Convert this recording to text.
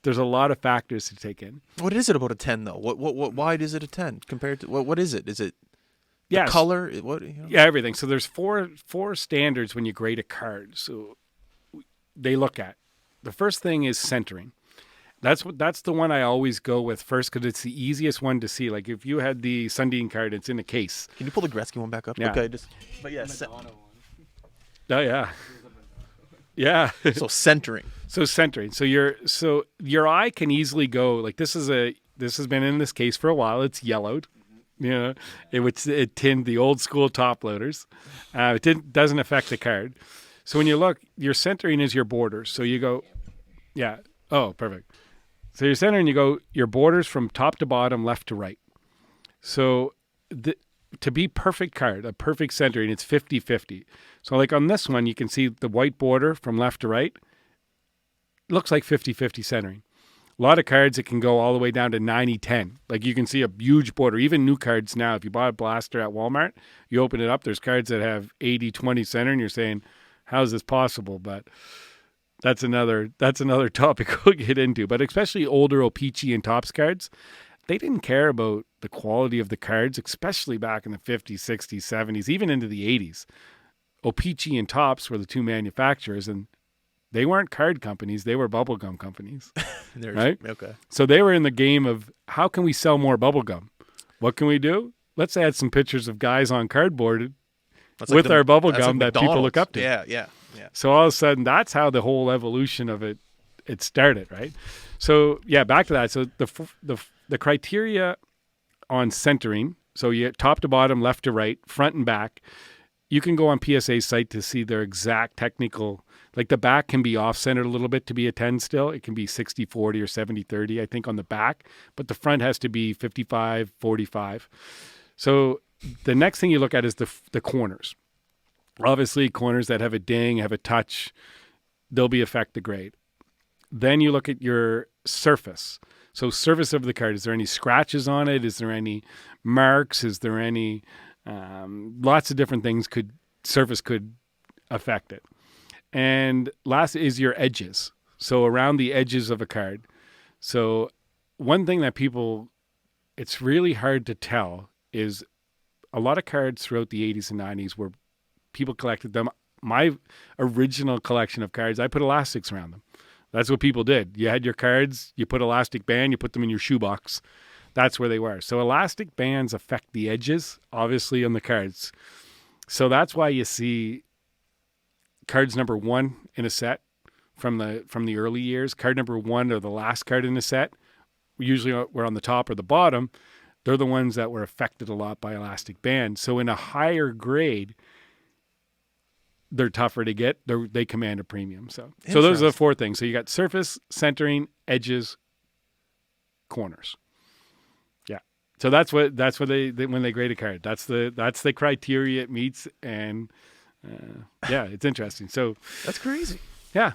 there's a lot of factors to take in. What is it about a 10 though? What why is it a 10 compared to what is it? Is it the Yes. color? Yeah, everything. So there's four standards when you grade a card. So they look at. The first thing is centering. That's the one I always go with first because it's the easiest one to see. Like if you had the Sundin card, it's in a case. Can you pull the Gretzky one back up? Yeah. Okay, but yeah, Oh yeah, yeah. so centering. So centering. So your eye can easily go like this has been in this case for a while. It's yellowed. You know, it tinned the old school top loaders. Doesn't affect the card. So when you look, your centering is your borders. So you go, yeah. Oh, perfect. So you're centering, you go your borders from top to bottom, left to right. So to be perfect card, a perfect centering, it's 50-50. So like on this one, you can see the white border from left to right. Looks like 50-50 centering. A lot of cards, it can go all the way down to 90-10. Like you can see a huge border. Even new cards now, if you buy a blaster at Walmart, you open it up, there's cards that have 80-20 center, and you're saying, how is this possible? But that's another topic we'll get into. But especially older O-Pee-Chee and Topps cards, they didn't care about the quality of the cards, especially back in the 50s, 60s, 70s, even into the 80s. O-Pee-Chee and Topps were the two manufacturers, and they weren't card companies. They were bubblegum companies, right? Okay. So they were in the game of how can we sell more bubblegum? What can we do? Let's add some pictures of guys on cardboard with our bubblegum that people look up to. Yeah. So all of a sudden, that's how the whole evolution of it started, right? So yeah, back to that. So the criteria on centering, so you top to bottom, left to right, front and back, you can go on PSA's site to see their exact technical. Like the back can be off-centered a little bit to be a 10 still. It can be 60-40 or 70-30, I think, on the back. But the front has to be 55-45. So the next thing you look at is the corners. Obviously, corners that have a ding, have a touch, they'll be affect the grade. Then you look at your surface. So surface of the card, is there any scratches on it? Is there any marks? Is there any... lots of different things surface could affect it. And last is your edges. So around the edges of a card. So one thing that it's really hard to tell is a lot of cards throughout the 80s and 90s where people collected them. My original collection of cards, I put elastics around them. That's what people did. You had your cards, you put elastic band, you put them in your shoebox. That's where they were. So elastic bands affect the edges, obviously, on the cards. So that's why you see cards number 1 in a set from the early years. Card number 1 or the last card in a set, usually we're on the top or the bottom. They're the ones that were affected a lot by elastic bands. So in a higher grade, they're tougher to get. They command a premium. So those are the 4 things. So you got surface, centering, edges, corners. So that's what they when they grade a card. That's the criteria it meets, and yeah, it's interesting. So that's crazy. Yeah.